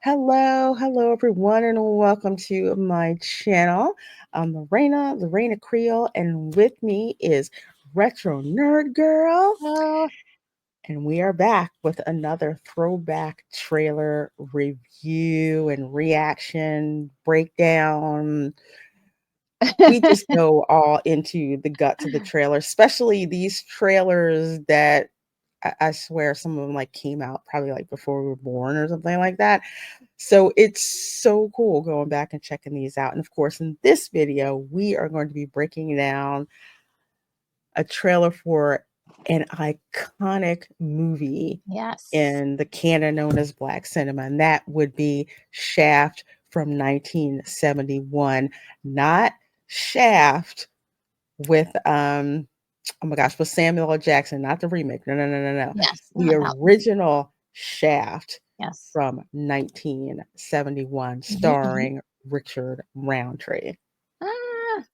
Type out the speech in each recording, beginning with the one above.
Hello everyone, and welcome to my channel. I'm Reina Creole, and with me is Retro Nerd Girl, Oh, and we are back with another throwback trailer review and reaction breakdown. We just go all into the guts of the trailer, especially these trailers that I swear some of them like came out probably like before we were born or something like that. So it's so cool going back and checking these out. And of course, in this video, we are going to be breaking down a trailer for an iconic movie yes. in the canon known as Black cinema, and that would be Shaft from 1971. Not Shaft with oh my gosh, with Samuel L. Jackson, not the remake. No. Yes, The not that one. original Shaft Yes. from 1971, Mhm. starring Richard Roundtree. Ah.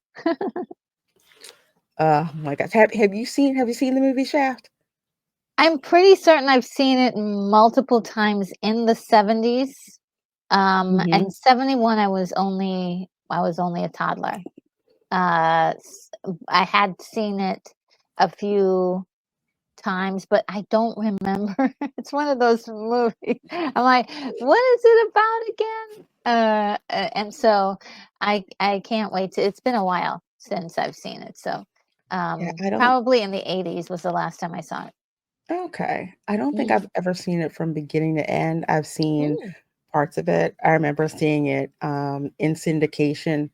Oh my gosh. Have you seen the movie Shaft? I'm pretty certain I've seen it multiple times in the 70s. Hmm. And 71 I was only a toddler. S I had seen it a few times, but I don't remember. It's one of those movies. I'm like, "What is it about again?" And so I can't wait to it's been a while since I've seen it, so, Yeah, I don't probably in the '80s was the last time I saw it. okay. I don't think I've Mm. ever seen it from beginning to end. I've seen Mm. parts of it. I remember seeing it in syndication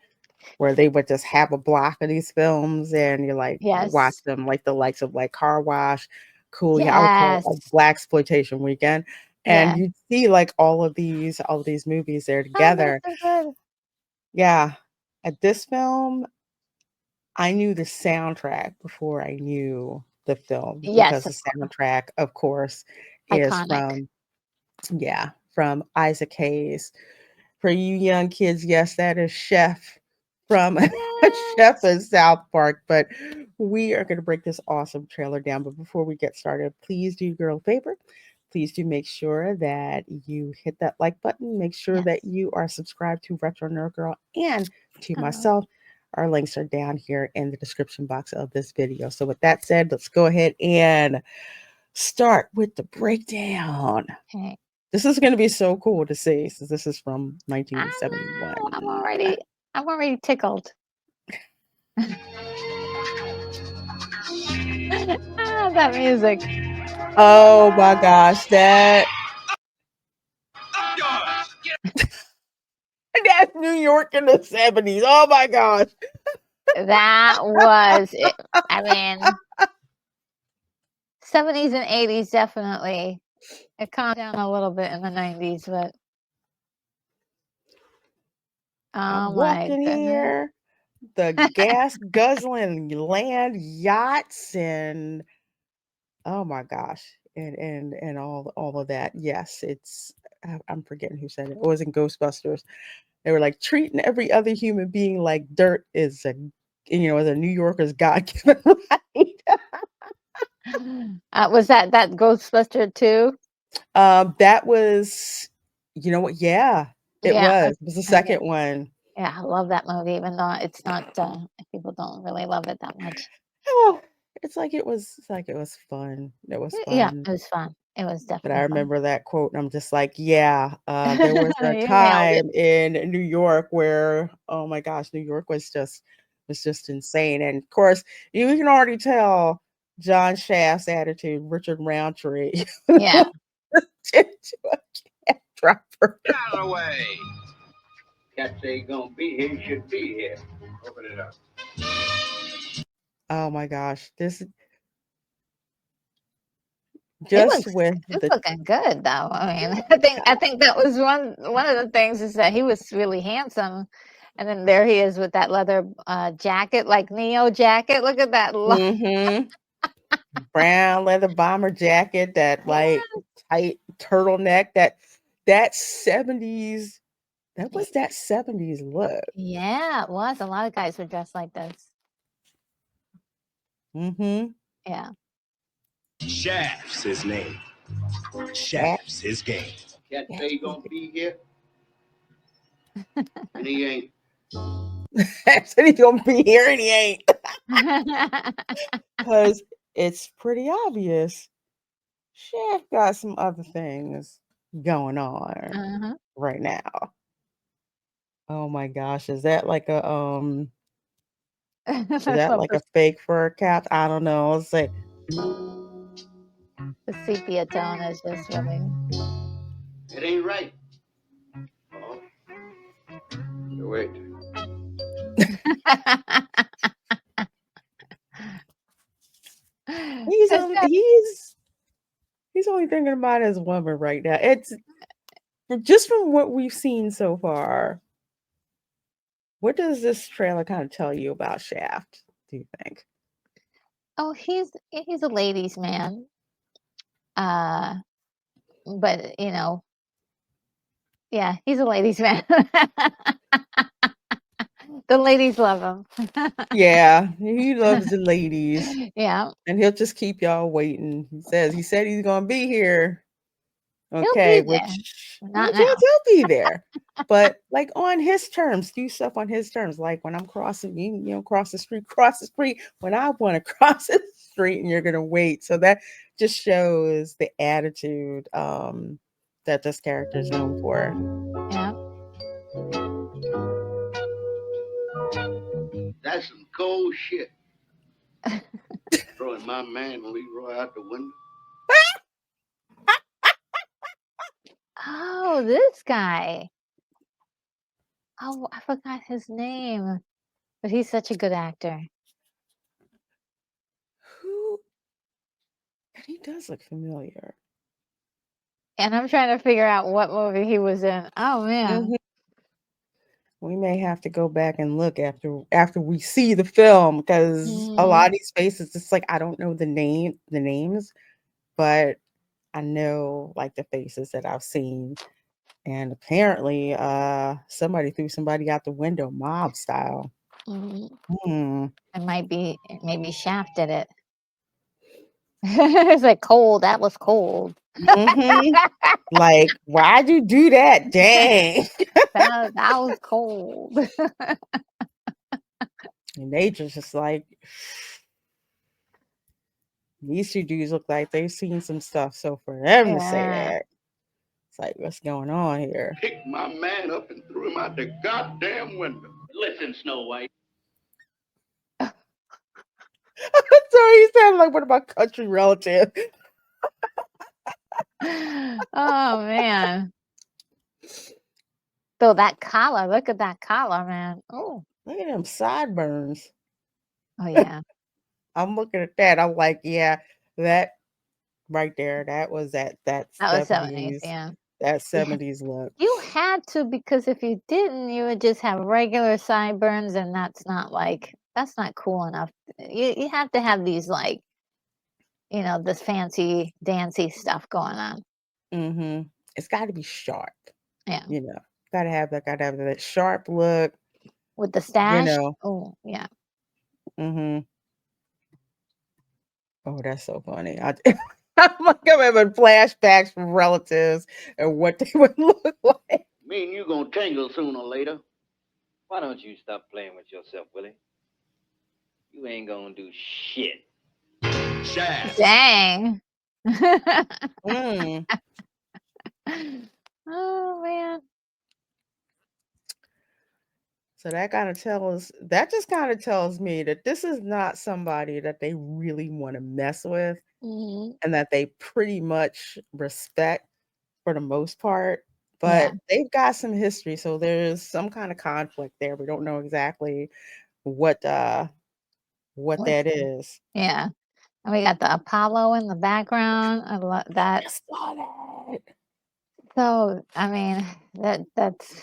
where they would just have a block of these films and you're like watch Yes. them like the likes of like Car Wash, Cool. Yeah, I would call it like Yes. Blaxploitation weekend. And Yeah. you'd see like all of these movies there Oh, they're together. so good. Yeah. At this film, I knew the soundtrack before I knew the film because Yes, the of course. soundtrack, of course, is Iconic. from yeah, from Isaac Hayes. For you young kids, yes, that is Chef from Chef Yes. in South Park. But we are going to break this awesome trailer down. But before we get started, please do girl a favor. Please do make sure that you hit that like button. Make sure that Yes. you are subscribed to Retro Nerd Girl and to Oh, myself. Our links are down here in the description box of this video. So, with that said, let's go ahead and start with the breakdown. okay. This is gonna be so cool to see since this is from I 1971. know. I'm already tickled. That music. Oh my gosh, that's New York in the 70s. Oh my gosh. That was it. I mean, 70s and 80s definitely. It calmed down a little bit in the 90s, but I oh walked my in goodness. here, the gas guzzling land yachts and oh my gosh. And all of that. Yes, I'm forgetting who said it. It wasn't Ghostbusters. They were like treating every other human being like dirt is as a New Yorker's God given right. Was that Ghostbuster too? That was, you know what? Yeah, it Yeah, was. It was the okay. second one. Yeah, I love that movie, even though it's not, people don't really love it that much. Oh, it's like it was fun. It was Yeah, fun. it was fun. It was But I definitely fun. remember that quote, and I'm just like, yeah. There was a You nailed it. time in New York where, oh my gosh, New York was just insane. And of course, you can already tell John Shaft's attitude, Richard Roundtree, Yeah. into a cat dropper. Get out of the way. Cats ain't gonna be here. You should be here. Open it up. Oh my gosh, this It just looks with it's the looking good though. I mean, I yeah. think that was one of the things is that he was really handsome, and then there he is with that leather jacket, like Neo jacket. Look at that. Mhm. Brown leather bomber jacket, that like Yeah. tight turtleneck, that 70s that was that 70s look. Yeah, it was. A lot of guys were dressed like this. Mhm. Yeah. Shaft's his name. That Shaft's his game. Cat say he gonna be here, and he ain't. Said he's gonna be here and he ain't. Because it's pretty obvious. Chef got some other things going on Uh-huh. right now. Oh my gosh, is that like a is that like a fake fur cap? I don't know. It's like The sepia tone is just really. It ain't right. Oh, wait. he's It's only got- he's only thinking about his woman right now. It's just from what we've seen so far. What does this trailer kind of tell you about Shaft, do you think? Oh, he's a ladies' man. But yeah, he's a ladies' man. The ladies love him. Yeah, he loves the ladies. Yeah, And he'll just keep y'all waiting. He said he's gonna be here. he'll Okay, be there. which Not now. he'll be there. But like on his terms, do stuff on his terms. Like when I'm crossing, cross the street when I want to cross the street and you're gonna wait. So that just shows the attitude that this character is known for. Yeah. That's some cold shit. Throwing my man Leroy out the window. Oh, this guy. Oh, I forgot his name. But he's such a good actor. Who and he does look familiar. And I'm trying to figure out what movie he was in. Oh man. Mhm. We may have to go back and look after we see the film because a lot of these faces, it's like I don't know the names, but I know like the faces that I've seen. And apparently, somebody threw somebody out the window, mob style. Mhm. Hmm. It might be maybe Shaft did it. It's like cold. That was cold. Hmm. Like, why'd you do that? Dang. That was cold. And they just like these two dudes look like they've seen some stuff. So for them to say Yeah. that, it's like, what's going on here? Picked my man up and threw him out the goddamn window. Listen, Snow White. Sorry, you sound like one of my country relatives. Oh man. So that collar, look at that collar, man. Oh. Look at them sideburns. Oh yeah. I'm looking at that. I'm like, yeah, that right there, that was that That was 70s, 70s, yeah. that Yeah. 70s look. You had to, because if you didn't, you would just have regular sideburns, and that's not cool enough. You have to have these this fancy dancy stuff going on. Hmm. It's got to be sharp, Yeah. gotta have that sharp look, With the you stash. know. Oh, yeah. Hmm. Oh, that's so funny. I'm like, I'm having flashbacks from relatives and what they would look like. Me and you gonna tangle sooner or later. Why don't you stop playing with yourself, Willie? You ain't gonna do shit. Shaft. Dang. Mm. Oh, man. So that just kind of tells me that this is not somebody that they really want to mess with Mhm. and that they pretty much respect for the most part. Yeah. But they've got some history, so there's some kind of conflict there. We don't know exactly what What's that is. Yeah. And we got the Apollo in the background. I love that. I saw that. So, I mean, that's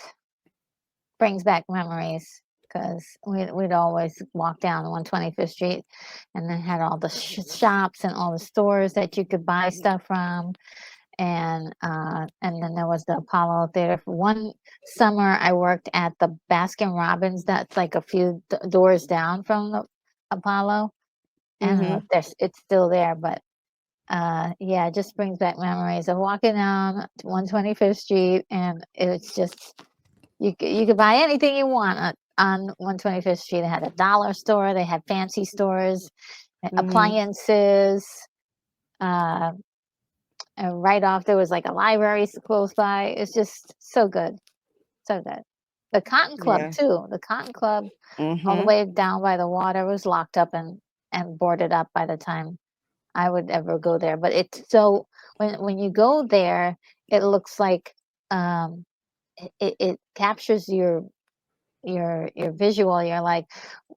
brings back memories because we'd always walk down 125th Street and then had all the shops and all the stores that you could buy stuff from. And then there was the Apollo Theater. For one summer, I worked at the Baskin Robbins. That's like a few doors down from the Apollo. I don't know Hmm. if it's still there, but Yeah, it just brings back memories of walking down 125th Street, and it's just you could buy anything you want on 125th Street. They had a dollar store, they had fancy stores, appliances. And right off there was like a library close by. It's just so good, so good. The Cotton Club Yeah. too. The Cotton Club, all the way down by the water, was locked up and boarded up by the time I would ever go there. But it's so when you go there, it looks like it captures your visual. You're like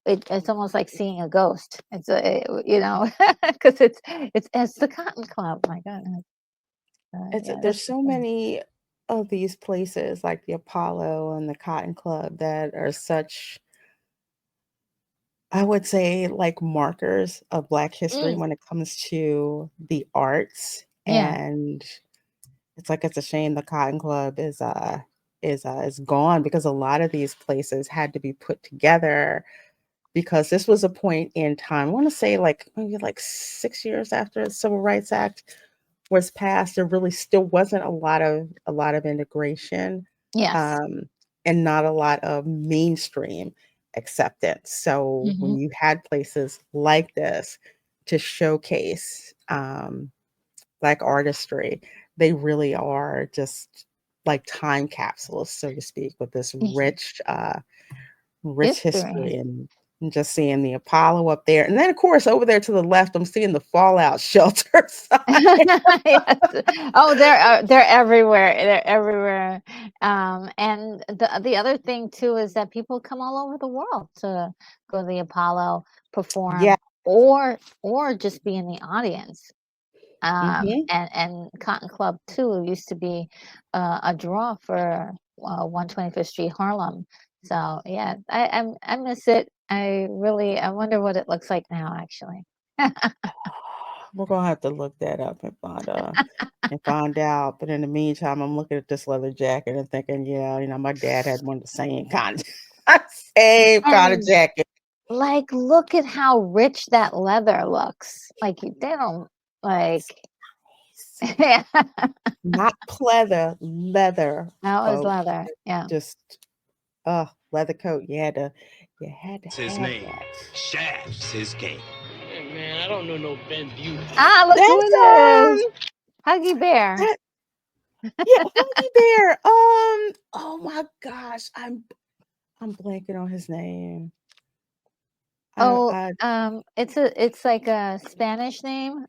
it's almost like seeing a ghost. It's because it's the Cotton Club. My goodness. Yeah, There's this is so fun. many of these places like the Apollo and the Cotton Club that are such, I would say, like markers of Black history Mm, when it comes to the arts. yeah. And it's like it's a shame the Cotton Club is gone, because a lot of these places had to be put together because this was a point in time. I want to say like maybe like 6 years after the Civil Rights Act was passed, there really still wasn't a lot of integration, Yes. um, and not a lot of mainstream acceptance. So when Mhm. you had places like this to showcase Black artistry, they really are just like time capsules, so to speak, with this Yeah. rich History. history. And just seeing the Apollo up there. And then, of course, over there to the left, I'm seeing the fallout shelter sign. Yes. Oh, they're everywhere. They're everywhere. And the other thing too is that people come all over the world to go to the Apollo, Yeah. perform, or just be in the audience. Hmm. And Cotton Club too used to be a draw for 125th Street Harlem. So yeah, I miss it. I wonder what it looks like now actually. We're gonna have to look that up and find out. But in the meantime, I'm looking at this leather jacket and thinking, yeah, my dad had one of the same kind, same kind of And jacket. like, look at how rich that leather looks. Like they don't like. Yeah, that Not pleather, leather, was folks. leather. Yeah. Just leather coat. You had to His have name. that. Shaft's his game. Hey, man, I don't know no Ben Beauty. Ah, look who That's it is. Huggy Bear. that yeah, Huggy Bear. Oh my gosh, I'm blanking on his name. Oh, I it's like a Spanish name.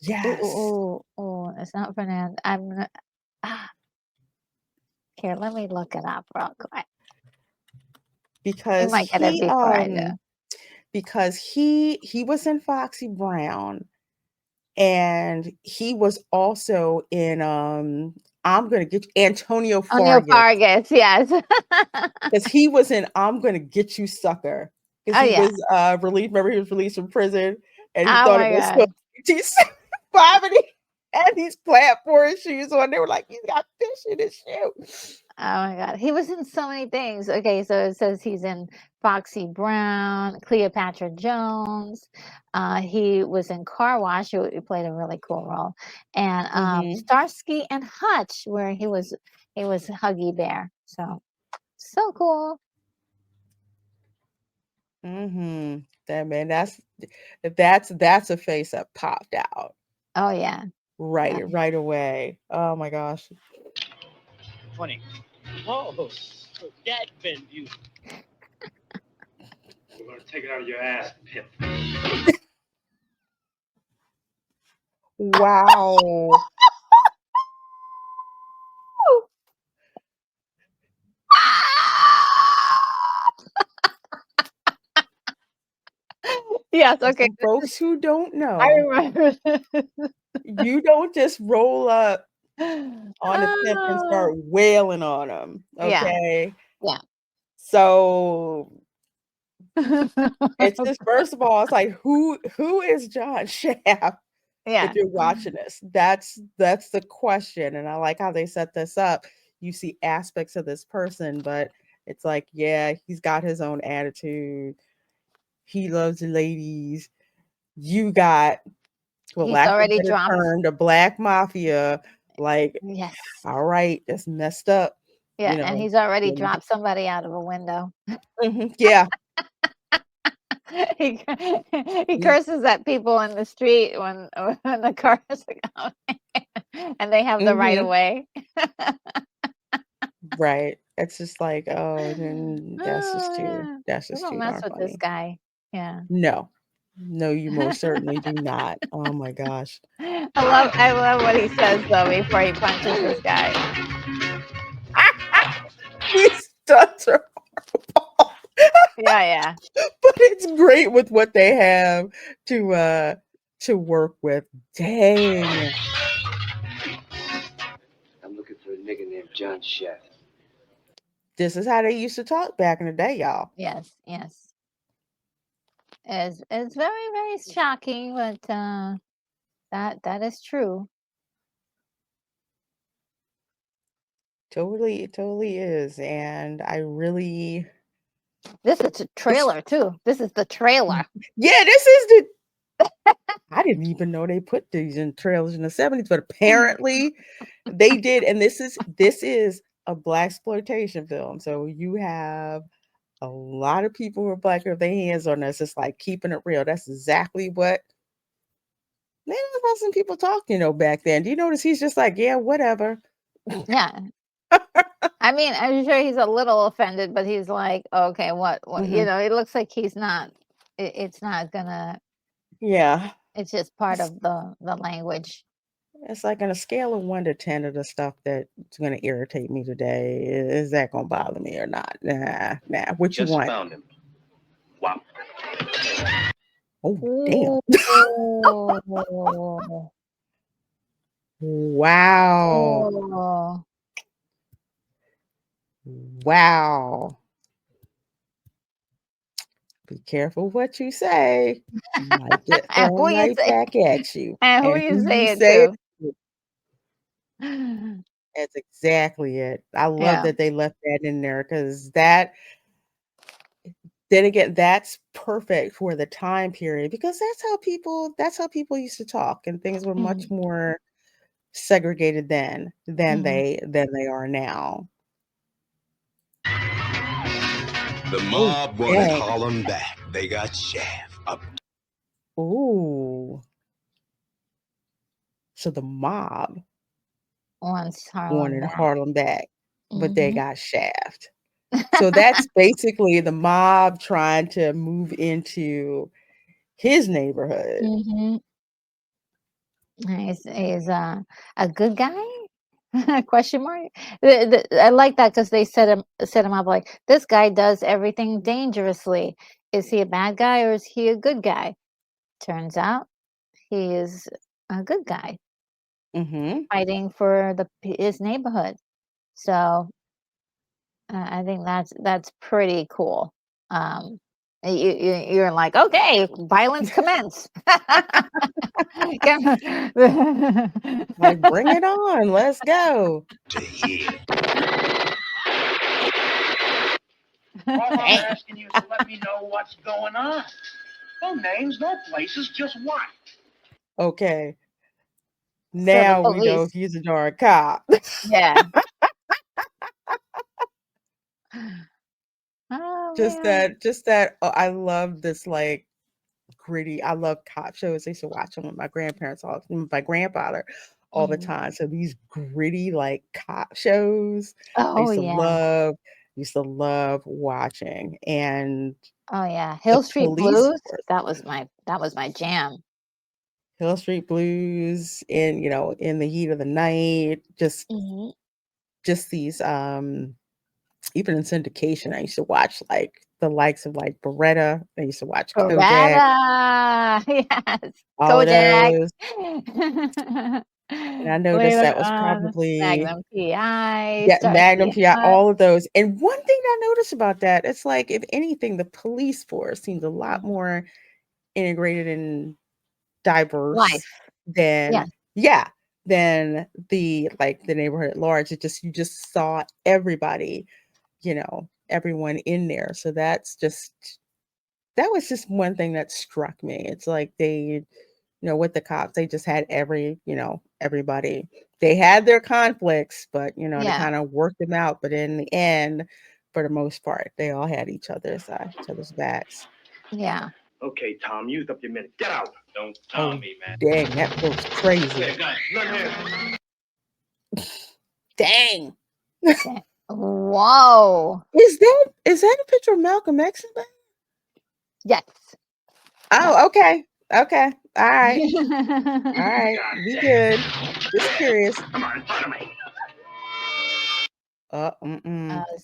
Yes, It's not Fernand. Ah, here, let me look it up real quick. You because might get it he before I do. because he was in Foxy Brown, and he was also in I'm gonna get Antonio Antonio Fargas, Fargas, yes. because he was in I'm Gonna Get You Sucker, because Oh he yeah. was released. Remember, he was released from prison, and he Oh thought it my was supposed god. to be T5, and he had these platform shoes on. They were like, he's got fish in his shoe. Oh my god. He was in so many things. Okay, so it says he's in Foxy Brown, Cleopatra Jones. He was in Car Wash. He played a really cool role, and Mm-hmm. Starsky and Hutch, where he was Huggy Bear. So cool. Mm-hmm. That man, that's a face that popped out Oh yeah. Yeah. right away. Oh my gosh. Funny. Oh, so that Ben Beauty. We're gonna take it out of your ass, Pip. Wow. Yes. For Okay. some folks who don't I know, remember. you don't just roll up on a pimp and Oh. start wailing on them. Yeah. Okay. Yeah. So it's just, first of all, it's like, who is John Shaft? If Yeah. you're watching this, that's the question. And I like how they set this up. You see aspects of this person, but it's like, yeah, he's got his own attitude. He loves the ladies. You got For He's lack of a already better dropped. term, the black mafia, like, Yes. all right, that's messed up, Yeah, and he's already when dropped somebody out of a window. yeah. He he He curses at people in the street when the cars are going and they have the right of mhm, way. right. It's just like, oh, then Oh, man. that's We just don't too mess darn with this funny. guy. Yeah. No. No, you most certainly do not. Oh my gosh. I love what he says, though, before he punches this guy. These stunts are Yeah, yeah. but it's great with what they have to work with. Dang. I'm looking for a nigga named John Shaft. This is how they used to talk back in the day, y'all. Yes, yes. It's very, very shocking, but, that is true. Totally, it totally is. And I really This is a it's trailer, too. This is the trailer. yeah, this is the I didn't even know they put these in trailers in the 70s, but apparently they did. And this is a blaxploitation film. So you have a lot of people who are black with their hands on this. It's like keeping it real. That's exactly what man, that's how some people talk, back then. Do you notice he's just like, yeah, whatever. Yeah. I mean, I'm sure he's a little offended, but he's like, "Okay, what," Hmm. it looks like he's not it's not gonna Yeah. it's just part It's, of the language. it's like on a scale of 1 to 10 of the stuff that's going to irritate me today. Is that going to bother me or not? Nah. What you Just want? found him. Wow. Oh, damn. Ooh. Wow. Oh. Wow. Be careful what you say. Might get And who thrown you right say back at you. and who And you who you say it say it to. to. That's exactly it. I love Yeah. that they left that in there because then again, that's perfect for the time period because that's how people used to talk and things were much Mhm, more segregated then than mhm. they are now. The Oh, mob wanted dang. Harlem back. They got Shaft. Ooh. So the mob Wants Harlem wanted back. Harlem back, but they Mhm. got Shaft. So that's basically the mob trying to move into his neighborhood. Mhm. He's a good guy? Question mark. I like that because they set him up like this guy does everything dangerously. Is he a bad guy or is he a good guy? Turns out he is a good guy Mhm. fighting for his neighborhood. So I think that's pretty cool. Um, you're like, okay, violence commence. Like, bring it on. Let's go. To here. All I'm Dang. asking you is to let me know what's going on. No names, no places, just what? Okay. So the Now we know police. he's a darn cop. Yeah. Oh man. Just that I love this like gritty. I love cop shows. I used to watch them with my grandparents with my grandfather all the Mhm. time. So these gritty like cop shows, I Oh used to yeah. love watching. And Oh yeah. the Hill Street police Blues. force, That was my jam. Hill Street Blues, in the heat of the night, Mhm. just these even in syndication, I used to watch like the likes of like Beretta. I used to watch Kojak, Beretta. Yes. all of Kojak. those. And I noticed Later that was on, probably Magnum PI, yeah, Magnum Starsky and PI, Hutch. all of those. And one thing I noticed about that, it's like if anything, the police force seems a lot Mhm. more integrated and diverse Life. than Yes. yeah, than the neighborhood at large. You just saw everybody, everyone in there. So that was just one thing that struck me. It's like with the cops. They just had everybody. They had their conflicts, but they Yeah. kind of worked them out. But in the end, for the most part, they all had each other's backs. Yeah. Okay, Tom, used up your minute. Get out. Don't Oh, tell me, man. dang, that was crazy. Here, gun. Run here. Dang. Whoa. Is that a picture of Malcolm X in that? Yes. Oh, okay. Okay. All right. All right. We good. Just curious. Come on, follow me. Oh, Oh,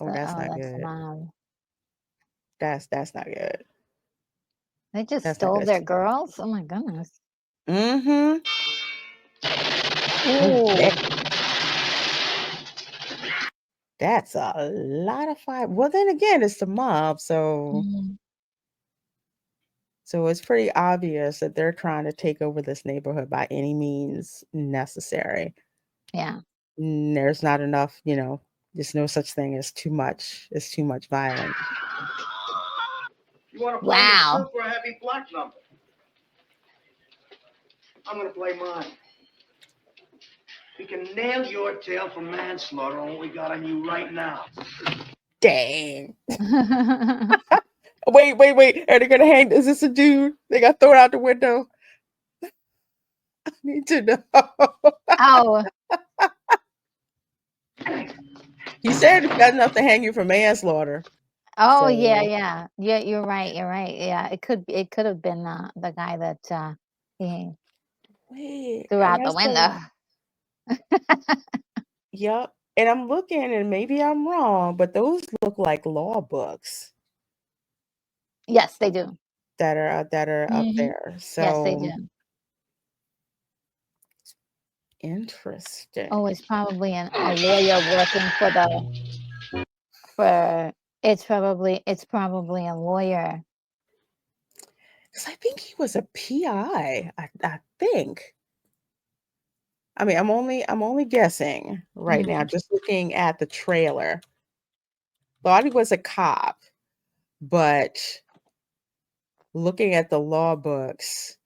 that's not that's the good. mom. That's not good. They just That's not stole good. their girls? Oh my goodness. Mm-hmm. Oh, Ooh. that's a lot of fire. Well, then again, it's the mob, so Mhm. it's pretty obvious that they're trying to take over this neighborhood by any means necessary. Yeah. There's not enough, there's no such thing as too much. It's too much violence. You want to play your Wow. super heavy black number? I'm going to play mine. We can nail your tail for manslaughter on what we got on you right now. Dang. Wait. Are they gonna hang? Is this a dude? They got thrown out the window. I need to know. Oh. He said it's got enough to hang you for manslaughter. Oh, So yeah. Yeah, you're right. Yeah, it could have been the guy that he wait, threw and out I the said, window. yep. And I'm looking, and maybe I'm wrong, but those look like law books Yes, they do. that are up Mhm. there. Yes, they So do. interesting. Oh, it's probably a lawyer working for it's probably a lawyer. 'Cause I think he was a PI. I think. I mean, I'm only guessing right now, Mhm. just looking at the trailer. Thought he was a cop, but looking at the law books,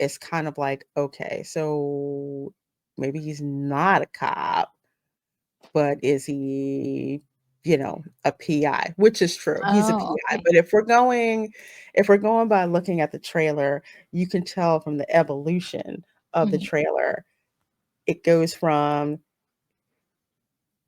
it's kind of like, okay, so maybe he's not a cop, but is he, a PI, which is true. He's a Oh, PI. okay. But if we're going by looking at the trailer, you can tell from the evolution of the Mhm. trailer, it goes from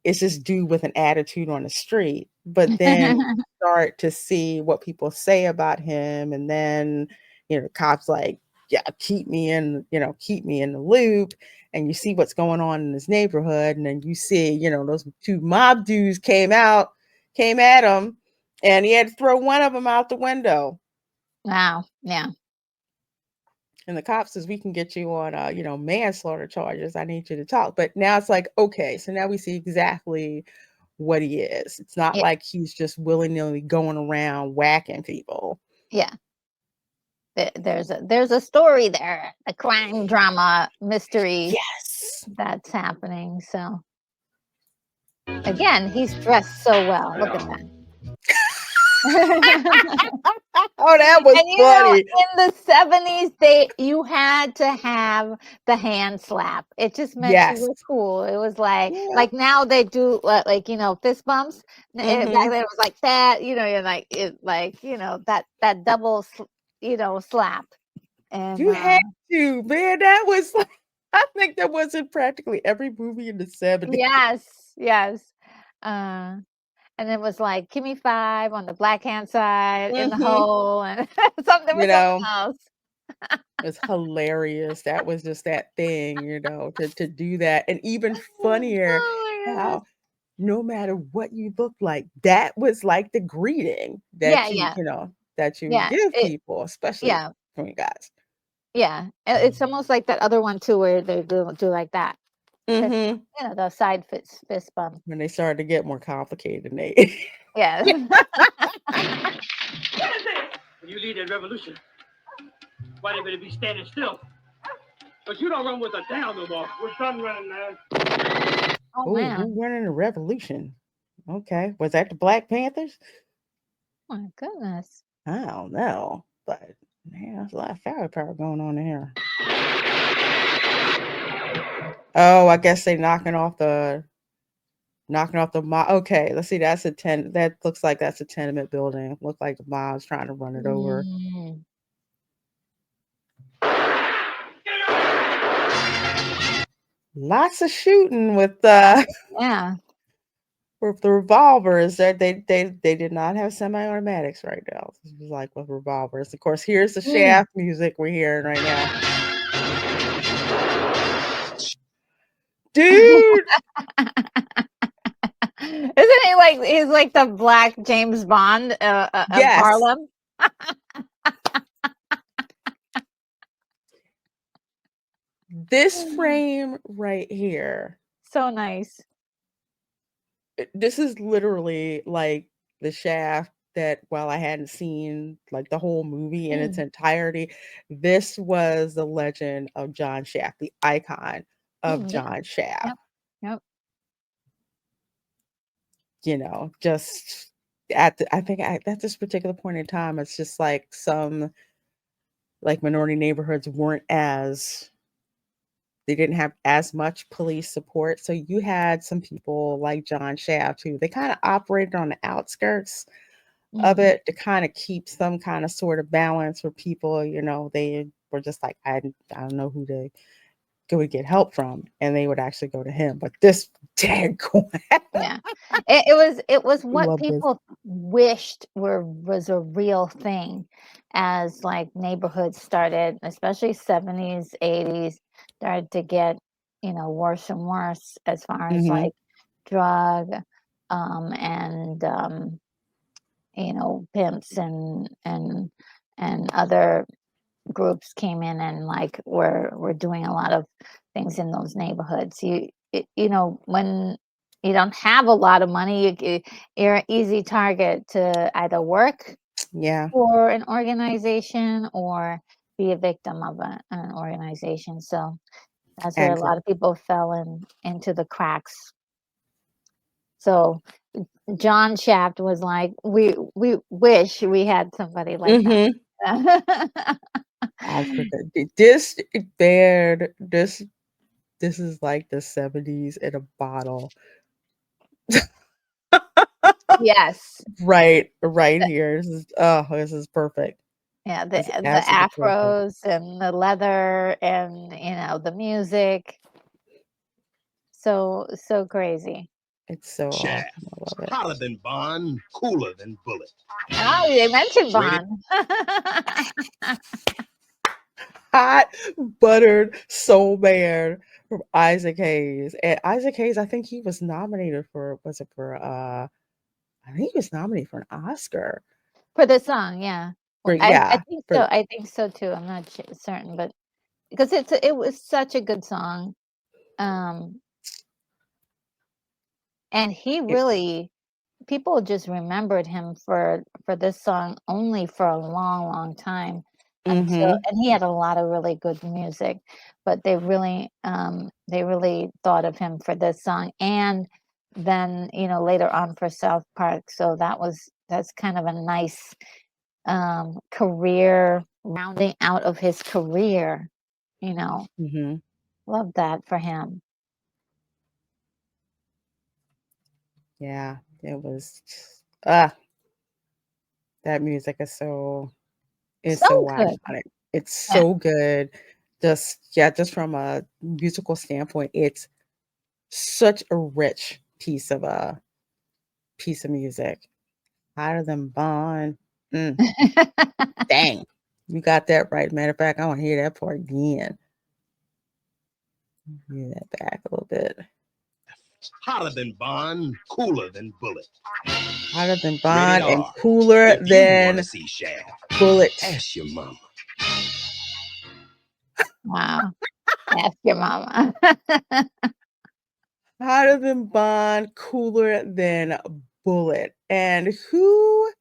it's this dude with an attitude on the street. But then you start to see what people say about him, and then the cops like, yeah, keep me in the loop, and you see what's going on in this neighborhood, and then you see, those two mob dudes came at him, and he had to throw one of them out the window. Wow. Yeah. And the cop says, we can get you on, manslaughter charges. I need you to talk. But now it's like, okay, so now we see exactly what he is. It's not Yeah. like he's just willy-nilly going around whacking people. Yeah. There's a story there, a crime drama mystery Yes. that's happening. So again, he's dressed so well. Look at that. Oh, that was And funny. in the 70s, you had to have the hand slap. It just meant you Yes. were cool. It was like Yeah. now they do fist bumps. Back Mm-hmm. then it was like that. You're like that double slap. And You had to, man. That was like, I think that was in practically every movie in the 70s. yes. Uh, and it was like, give me 5 on the black hand side in the Mm-hmm. hole, and there was something else. It's hilarious. That was just that thing, to do that. And even funnier, Oh my goodness. how no matter what you look like, that was like the greeting Yeah, that yeah, that you would yeah. give people, especially Yeah, from you guys. yeah. It's almost like that other one too, where they do like that. Fist, Mm-hmm. the side fist bump. When they started to get more complicated, and they Yeah. When you lead a revolution, why they better be standing still? Because you don't run with a down no more. We're done running, man. Oh oh, who man. won in the revolution? Okay, was that the Black Panthers? Oh my goodness. I don't know, but Man, there's a lot of fairy power going on in here. Oh, I guess they knocking off the mob. Okay, let's see. That looks like that's a tenement building. Look like the mob's trying to run it over. Mm. Lots of shooting with Yeah. with the revolvers. They did not have semi-automatics right now. This was like with revolvers. Of course, here's the Shaft music we're hearing right now. Dude, Isn't he like he's like the black James Bond of yes. Harlem? This frame right here. So nice. This is literally like the Shaft that while I hadn't seen like the whole movie in its entirety, this was the legend of John Shaft, the icon of John Shaft. Yep. You know, just I think at this particular point in time, it's just like some like minority neighborhoods they didn't have as much police support. So you had some people like John Shaft who they kind of operated on the outskirts of it to kind of keep some kind of sort of balance where people, you know, they were just like, I don't know who to go and get help from. And they would actually go to him. But this dead Yeah. It was what love this. people wished was a real thing as like neighborhoods started, especially 70s, 80s, started to get, worse and worse as far as like drug and pimps and other groups came in and like were doing a lot of things in those neighborhoods. When you don't have a lot of money, you're an easy target to either work Yeah. for an organization or be a victim of an organization. So that's where a lot of people fell into the cracks. So John Shaft was like, we wish we had somebody like that. Africa. This band, this is like the 70s in a bottle. Yes. Right here. This is perfect. Yeah, the It's the absolutely perfect. afros and the leather and, the music. So crazy. It's so awesome. Shaft. I love it. Hotter than Bond, cooler than Bullet. Oh, they mentioned Bond. Hot buttered soul man from Isaac Hayes. And Isaac Hayes, I think he was nominated for I think he was nominated for an Oscar. For the song, yeah. For I think so. I think so too. I'm not certain, but because it was such a good song. And he really people just remembered him for this song only for a long time until and he had a lot of really good music, but they really thought of him for this song and then, later on for South Park. So that's kind of a nice career rounding out of his career, Love that for him. Yeah, it was that music is so So good. iconic. It's so good. Just from a musical standpoint, it's such a rich piece of music. Hotter than Bond. Dang. You got that right. Matter of fact, I want to hear that part again. Hear that back a little bit. Hotter than Bond, cooler than Bullet. Hotter than Bond Rated and R. cooler If you than wanna see Shaft, Bullet. ask your mama. Wow. Ask your mama. Hotter than Bond, cooler than Bullet. And who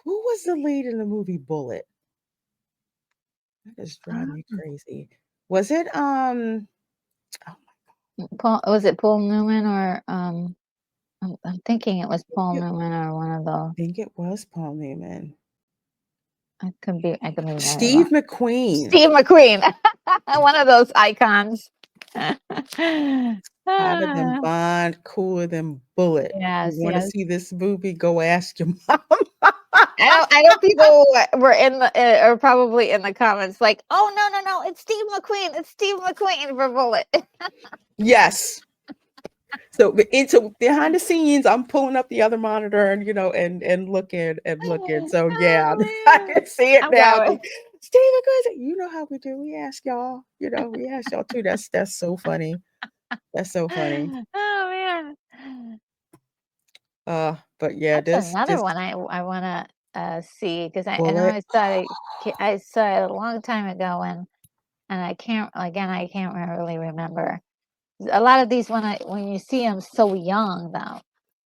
was the lead in the movie Bullet? That just drives me crazy. Was it oh Paul, was it Paul Newman or I'm thinking it was Paul Newman or one of those. I think it was Paul Newman. I could be very Steve wrong. McQueen. Steve McQueen, one of those icons. Hotter than Ah, Bond, cooler than Bullet. You yes, want to yes. see this movie? Go ask your mom. I know people were in the are probably in the comments like, "Oh, no, it's Steve McQueen. It's Steve McQueen for Bullet." Yes. So into behind the scenes, I'm pulling up the other monitor and and looking and looking. So yeah, I Oh, man. can see it I'm now. going. Steve McQueen, you know how we do. We ask y'all. We ask y'all too. That's so funny. That's so funny. Oh, man. But yeah, That's another this one I wanna, see because I know Bullet. I saw it a long time ago, and I can't really remember. A lot of these when you see them so young though,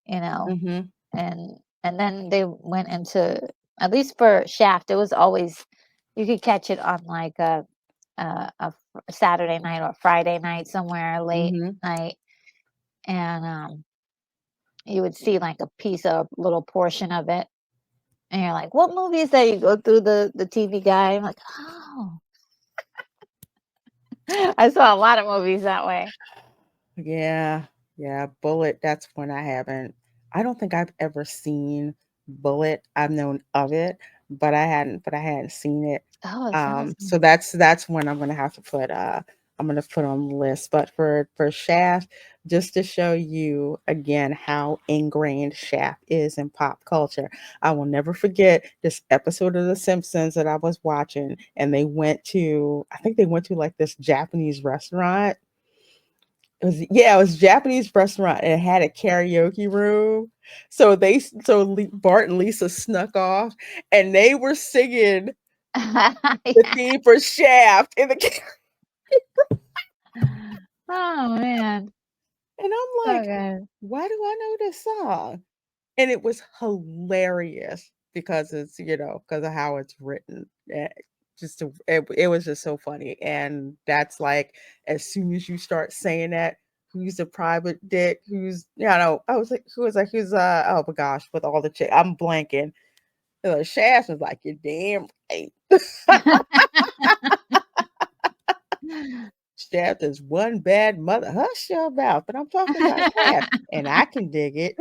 you know, Mm-hmm. and then they went into at least for Shaft, it was always you could catch it on like a Saturday night or Friday night somewhere late Mm-hmm. night, and you would see like a piece of little portion of it, and you're like, "What movie is that?" You go through the TV guide. I'm like, "Oh." I saw a lot of movies that way. Yeah, yeah, Bullet, that's one I don't think I've ever seen Bullet. I've known of it, but I hadn't seen it. Oh, it sounds So that's one I'm gonna put on the list. But for Shaft, just to show you again how ingrained Shaft is in pop culture. I will never forget this episode of The Simpsons that I was watching, and I think they went to like this Japanese restaurant. It was a Japanese restaurant and it had a karaoke room. Bart and Lisa snuck off and they were singing the Yeah. theme for Shaft in the Oh, man. and I'm So like, good. why do I know this song? And it was hilarious because because of how it's written. It was just so funny. And that's like as soon as you start saying that, who's a private dick, I was like, who's oh my gosh, with all the chick, I'm blanking. Shaft was like, you're damn right. Shaft is one bad mother. Hush your mouth, but I'm talking about Shaft, and I can dig it.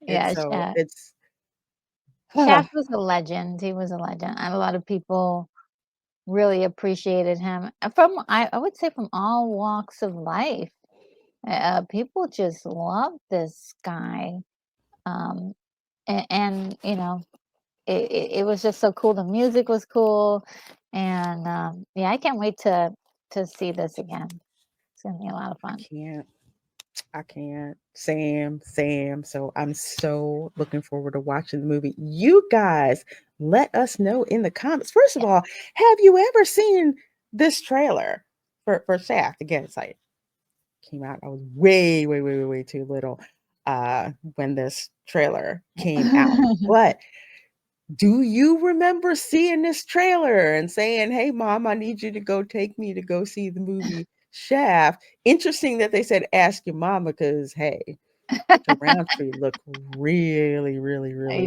And Yeah, so Shaft. it's Shaft was a legend. He was a legend, and a lot of people really appreciated him from I would say from all walks of life. People just loved this guy, um, and it was just so cool. The music was cool, and yeah, I can't wait to see this again. It's gonna be a lot of I fun. can't. I can't. Sam. So I'm so looking forward to watching the movie. You guys, let us know in the comments. First of Yeah. all, have you ever seen this trailer for Shaft? Again, it's like came out. I was way too little when this trailer came out. But do you remember seeing this trailer and saying, "Hey mom, I need you to go take me to go see the movie Shaft"? Interesting that they said ask your mama because hey, the Roundtree look really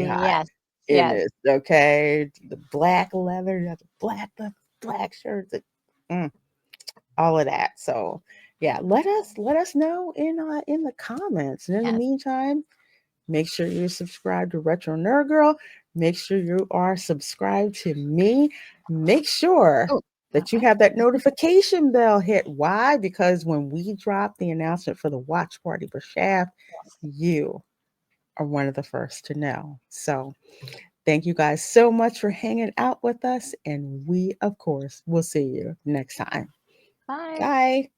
hot Yes, in yes. this. Okay, the black leather, black shirts, mm, all of that. So yeah, let us know in the comments. And in the Yes. meantime, make sure you subscribe to Retro Nerd Girl. Make sure you are subscribed to me. Make sure Oh, that you have that notification bell hit. Why? Because when we drop the announcement for the watch party for Shaft, you are one of the first to know. So thank you guys so much for hanging out with us. And we, of course, will see you next time. bye. Bye.